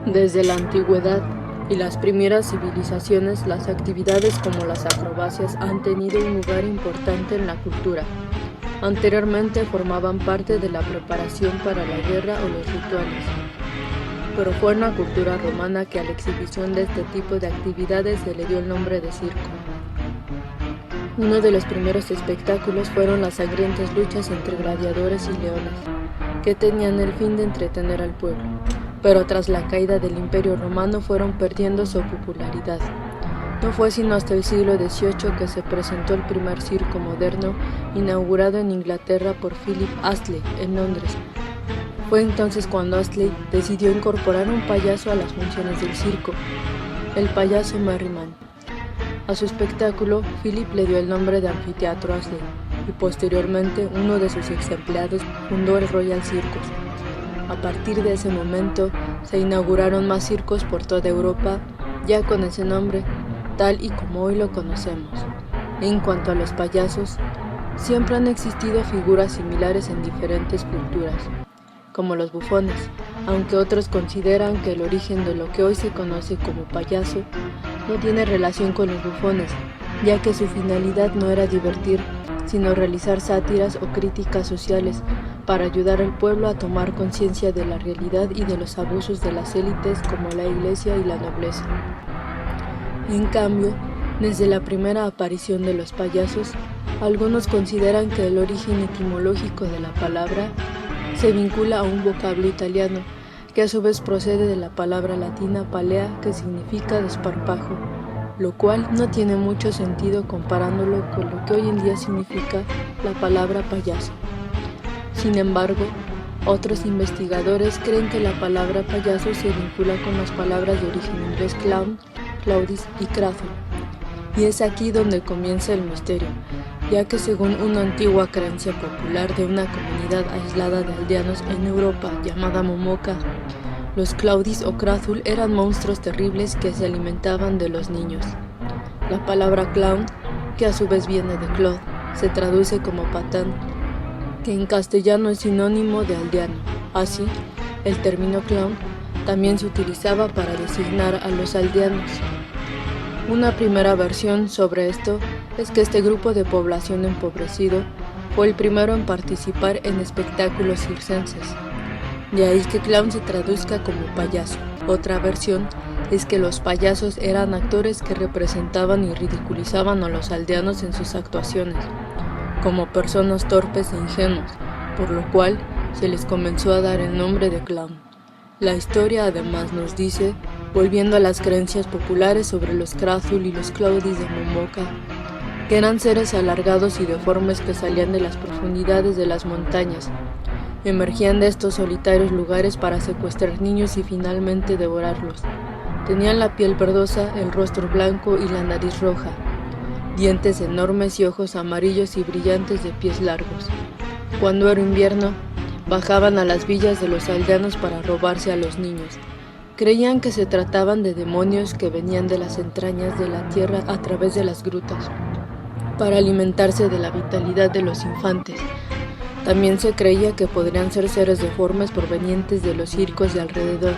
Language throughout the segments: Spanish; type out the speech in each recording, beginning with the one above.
Desde la antigüedad y las primeras civilizaciones, las actividades como las acrobacias han tenido un lugar importante en la cultura. Anteriormente formaban parte de la preparación para la guerra o los rituales, pero fue en la cultura romana que a la exhibición de este tipo de actividades se le dio el nombre de circo. Uno de los primeros espectáculos fueron las sangrientas luchas entre gladiadores y leones, que tenían el fin de entretener al pueblo, pero tras la caída del Imperio Romano fueron perdiendo su popularidad. No fue sino hasta el siglo XVIII que se presentó el primer circo moderno, inaugurado en Inglaterra por Philip Astley, en Londres. Fue entonces cuando Astley decidió incorporar un payaso a las funciones del circo, el payaso Merriman. A su espectáculo, Philip le dio el nombre de Anfiteatro Astley, y posteriormente uno de sus ex empleados fundó el Royal Circus. A partir de ese momento, se inauguraron más circos por toda Europa, ya con ese nombre, tal y como hoy lo conocemos. En cuanto a los payasos, siempre han existido figuras similares en diferentes culturas, como los bufones, aunque otros consideran que el origen de lo que hoy se conoce como payaso no tiene relación con los bufones, ya que su finalidad no era divertir, sino realizar sátiras o críticas sociales para ayudar al pueblo a tomar conciencia de la realidad y de los abusos de las élites como la iglesia y la nobleza. En cambio, desde la primera aparición de los payasos, algunos consideran que el origen etimológico de la palabra se vincula a un vocablo italiano, que a su vez procede de la palabra latina palea, que significa desparpajo, lo cual no tiene mucho sentido comparándolo con lo que hoy en día significa la palabra payaso. Sin embargo, otros investigadores creen que la palabra payaso se vincula con las palabras de origen inglés clown, claudis y crathul. Y es aquí donde comienza el misterio, ya que según una antigua creencia popular de una comunidad aislada de aldeanos en Europa llamada Momoca, los claudis o crathul eran monstruos terribles que se alimentaban de los niños. La palabra clown, que a su vez viene de clod, se traduce como patán, que en castellano es sinónimo de aldeano. Así, el término clown también se utilizaba para designar a los aldeanos. Una primera versión sobre esto es que este grupo de población empobrecido fue el primero en participar en espectáculos circenses. De ahí que clown se traduzca como payaso. Otra versión es que los payasos eran actores que representaban y ridiculizaban a los aldeanos en sus actuaciones, como personas torpes e ingenuas, por lo cual se les comenzó a dar el nombre de clown. La historia además nos dice, volviendo a las creencias populares sobre los crathul y los claudis de Momoca, que eran seres alargados y deformes que salían de las profundidades de las montañas, emergían de estos solitarios lugares para secuestrar niños y finalmente devorarlos. Tenían la piel verdosa, el rostro blanco y la nariz roja, dientes enormes y ojos amarillos y brillantes de pies largos. Cuando era invierno, bajaban a las villas de los aldeanos para robarse a los niños. Creían que se trataban de demonios que venían de las entrañas de la tierra a través de las grutas, para alimentarse de la vitalidad de los infantes. También se creía que podrían ser seres deformes provenientes de los circos de alrededor.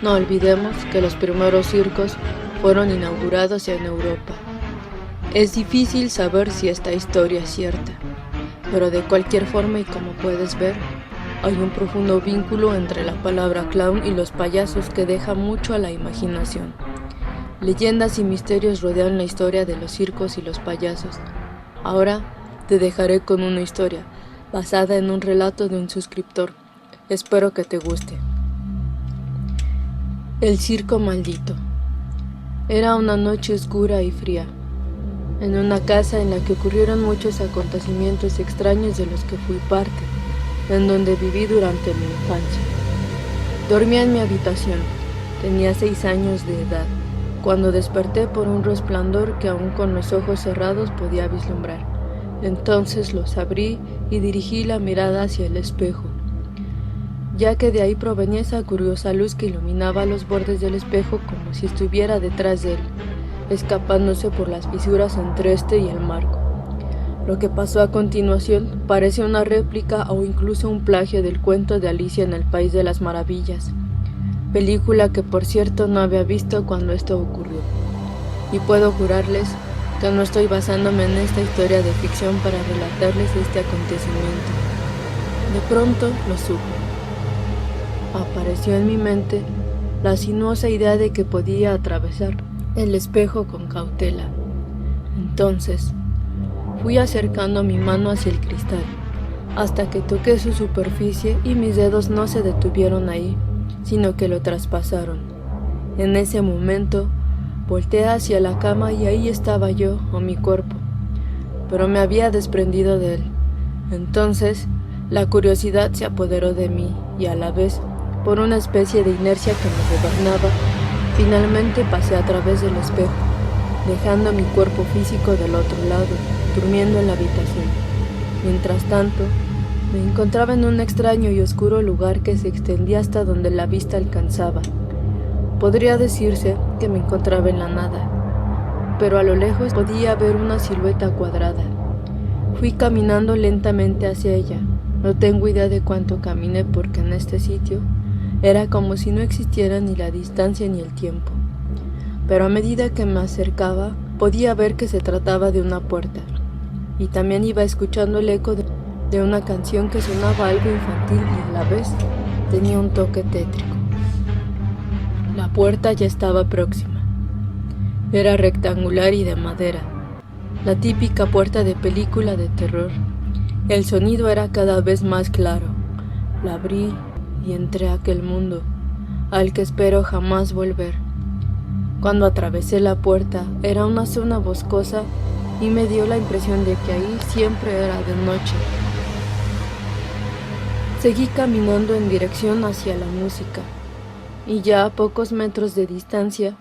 No olvidemos que los primeros circos fueron inaugurados en Europa. Es difícil saber si esta historia es cierta, pero de cualquier forma y como puedes ver, hay un profundo vínculo entre la palabra clown y los payasos que deja mucho a la imaginación. Leyendas y misterios rodean la historia de los circos y los payasos. Ahora te dejaré con una historia, basada en un relato de un suscriptor. Espero que te guste. El circo maldito. Era una noche oscura y fría, en una casa en la que ocurrieron muchos acontecimientos extraños de los que fui parte, en donde viví durante mi infancia. Dormía en mi habitación, tenía 6 años de edad, cuando desperté por un resplandor que aún con los ojos cerrados podía vislumbrar. Entonces los abrí y dirigí la mirada hacia el espejo, ya que de ahí provenía esa curiosa luz que iluminaba los bordes del espejo como si estuviera detrás de él, escapándose por las fisuras entre este y el marco. Lo que pasó a continuación parece una réplica o incluso un plagio del cuento de Alicia en el País de las Maravillas. película que por cierto no había visto cuando esto ocurrió. Y puedo jurarles que no estoy basándome en esta historia de ficción para relatarles este acontecimiento. De pronto lo supe. Apareció en mi mente la sinuosa idea de que podía atravesar el espejo con cautela. Entonces, fui acercando mi mano hacia el cristal, hasta que toqué su superficie y mis dedos no se detuvieron ahí, sino que lo traspasaron. En ese momento, volteé hacia la cama y ahí estaba yo, o mi cuerpo, pero me había desprendido de él. Entonces, la curiosidad se apoderó de mí y a la vez, por una especie de inercia que me gobernaba, finalmente pasé a través del espejo, dejando mi cuerpo físico del otro lado, durmiendo en la habitación. Mientras tanto, me encontraba en un extraño y oscuro lugar que se extendía hasta donde la vista alcanzaba. Podría decirse que me encontraba en la nada, pero a lo lejos podía ver una silueta cuadrada. Fui caminando lentamente hacia ella. No tengo idea de cuánto caminé porque en este sitio era como si no existiera ni la distancia ni el tiempo. Pero a medida que me acercaba, podía ver que se trataba de una puerta. Y también iba escuchando el eco de una canción que sonaba algo infantil y a la vez tenía un toque tétrico. La puerta ya estaba próxima. Era rectangular y de madera, la típica puerta de película de terror. El sonido era cada vez más claro. La abrí y entré a aquel mundo, al que espero jamás volver. Cuando atravesé la puerta, era una zona boscosa y me dio la impresión de que ahí siempre era de noche. Seguí caminando en dirección hacia la música, y ya a pocos metros de distancia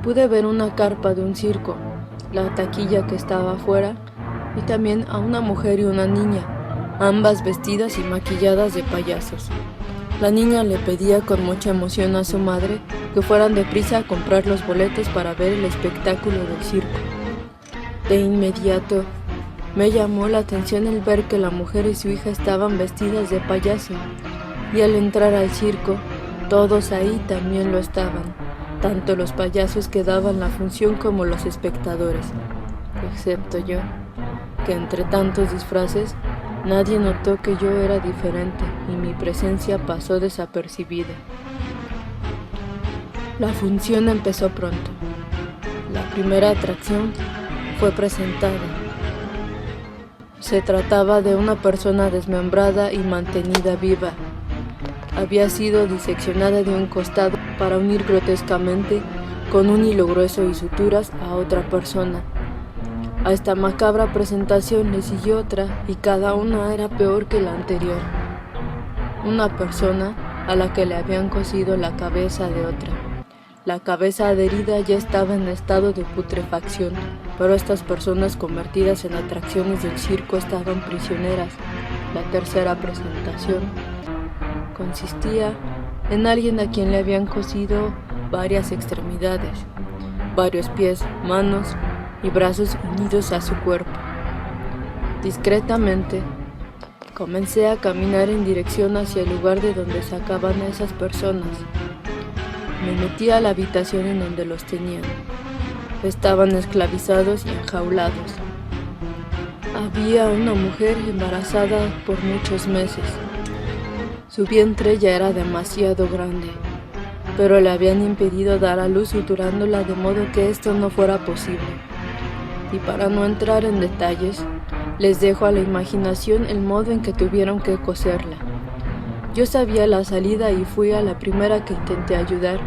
pude ver una carpa de un circo, la taquilla que estaba afuera, y también a una mujer y una niña, ambas vestidas y maquilladas de payasos. La niña le pedía con mucha emoción a su madre que fueran deprisa a comprar los boletos para ver el espectáculo del circo. De inmediato, me llamó la atención el ver que la mujer y su hija estaban vestidas de payaso, y al entrar al circo, todos ahí también lo estaban, tanto los payasos que daban la función como los espectadores, excepto yo, que entre tantos disfraces, nadie notó que yo era diferente y mi presencia pasó desapercibida. La función empezó pronto. La primera atracción fue presentada. Se trataba de una persona desmembrada y mantenida viva. Había sido diseccionada de un costado para unir grotescamente con un hilo grueso y suturas a otra persona. A esta macabra presentación le siguió otra y cada una era peor que la anterior. Una persona a la que le habían cosido la cabeza de otra. La cabeza adherida ya estaba en estado de putrefacción, pero estas personas convertidas en atracciones del circo estaban prisioneras. La tercera presentación consistía en alguien a quien le habían cosido varias extremidades, varios pies, manos y brazos unidos a su cuerpo. Discretamente, comencé a caminar en dirección hacia el lugar de donde sacaban a esas personas. Me metí a la habitación en donde los tenían. Estaban esclavizados y enjaulados. Había una mujer embarazada por muchos meses. Su vientre ya era demasiado grande, pero le habían impedido dar a luz suturándola de modo que esto no fuera posible. Y para no entrar en detalles, les dejo a la imaginación el modo en que tuvieron que coserla. Yo sabía la salida y fui a la primera que intenté ayudar.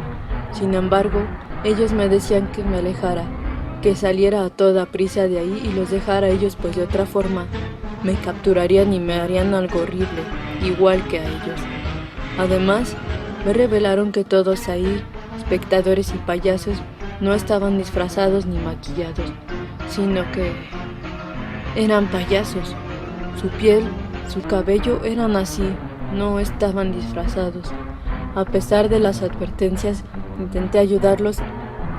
Sin embargo, ellos me decían que me alejara, que saliera a toda prisa de ahí y los dejara a ellos, pues de otra forma me capturarían y me harían algo horrible, igual que a ellos. Además, me revelaron que todos ahí, espectadores y payasos, no estaban disfrazados ni maquillados, sino que eran payasos. Su piel, su cabello eran así, no estaban disfrazados. A pesar de las advertencias, intenté ayudarlos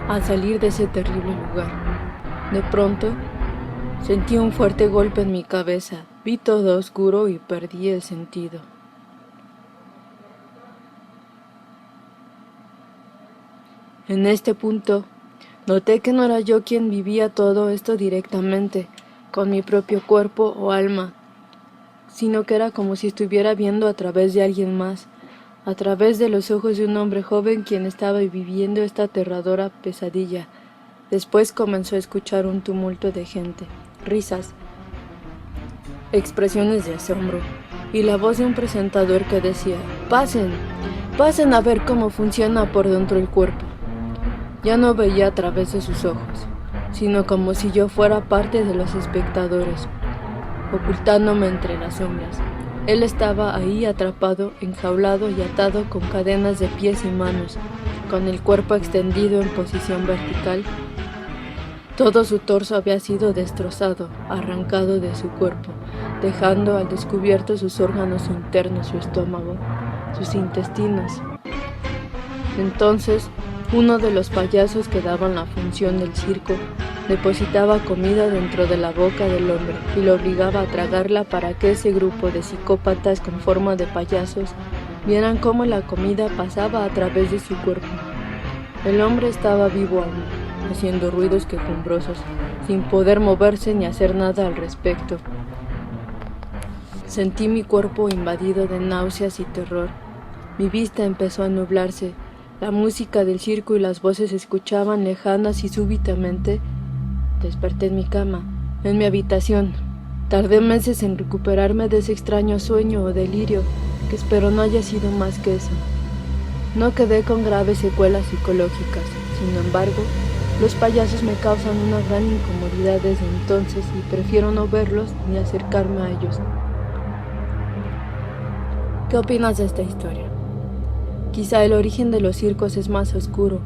a salir de ese terrible lugar. De pronto, sentí un fuerte golpe en mi cabeza. Vi todo oscuro y perdí el sentido. En este punto, noté que no era yo quien vivía todo esto directamente, con mi propio cuerpo o alma, sino que era como si estuviera viendo a través de alguien más, a través de los ojos de un hombre joven quien estaba viviendo esta aterradora pesadilla. Después comenzó a escuchar un tumulto de gente, risas, expresiones de asombro, y la voz de un presentador que decía: «Pasen, pasen a ver cómo funciona por dentro el cuerpo». Ya no veía a través de sus ojos, sino como si yo fuera parte de los espectadores, ocultándome entre las sombras. Él estaba ahí atrapado, enjaulado y atado con cadenas de pies y manos, con el cuerpo extendido en posición vertical. Todo su torso había sido destrozado, arrancado de su cuerpo, dejando al descubierto sus órganos internos, su estómago, sus intestinos. Entonces, uno de los payasos que daban la función del circo depositaba comida dentro de la boca del hombre y lo obligaba a tragarla para que ese grupo de psicópatas con forma de payasos vieran cómo la comida pasaba a través de su cuerpo. El hombre estaba vivo aún, haciendo ruidos quejumbrosos, sin poder moverse ni hacer nada al respecto. Sentí mi cuerpo invadido de náuseas y terror. Mi vista empezó a nublarse. La música del circo y las voces se escuchaban lejanas y súbitamente desperté en mi cama, en mi habitación. Tardé meses en recuperarme de ese extraño sueño o delirio, que espero no haya sido más que eso. No quedé con graves secuelas psicológicas. Sin embargo, los payasos me causan una gran incomodidad desde entonces y prefiero no verlos ni acercarme a ellos. ¿Qué opinas de esta historia? Quizá el origen de los circos es más oscuro.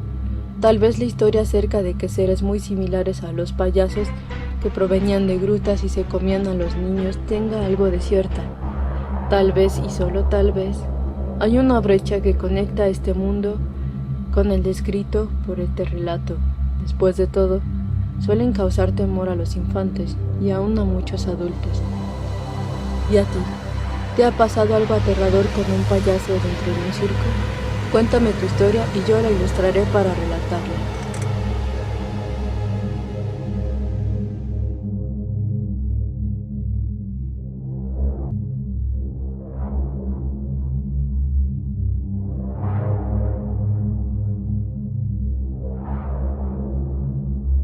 Tal vez la historia acerca de que seres muy similares a los payasos que provenían de grutas y se comían a los niños tenga algo de cierta. Tal vez, y solo tal vez, hay una brecha que conecta este mundo con el descrito por este relato. Después de todo, suelen causar temor a los infantes y aún a muchos adultos. ¿Y a ti? ¿Te ha pasado algo aterrador con un payaso dentro de un circo? Cuéntame tu historia y yo la ilustraré para relatarla.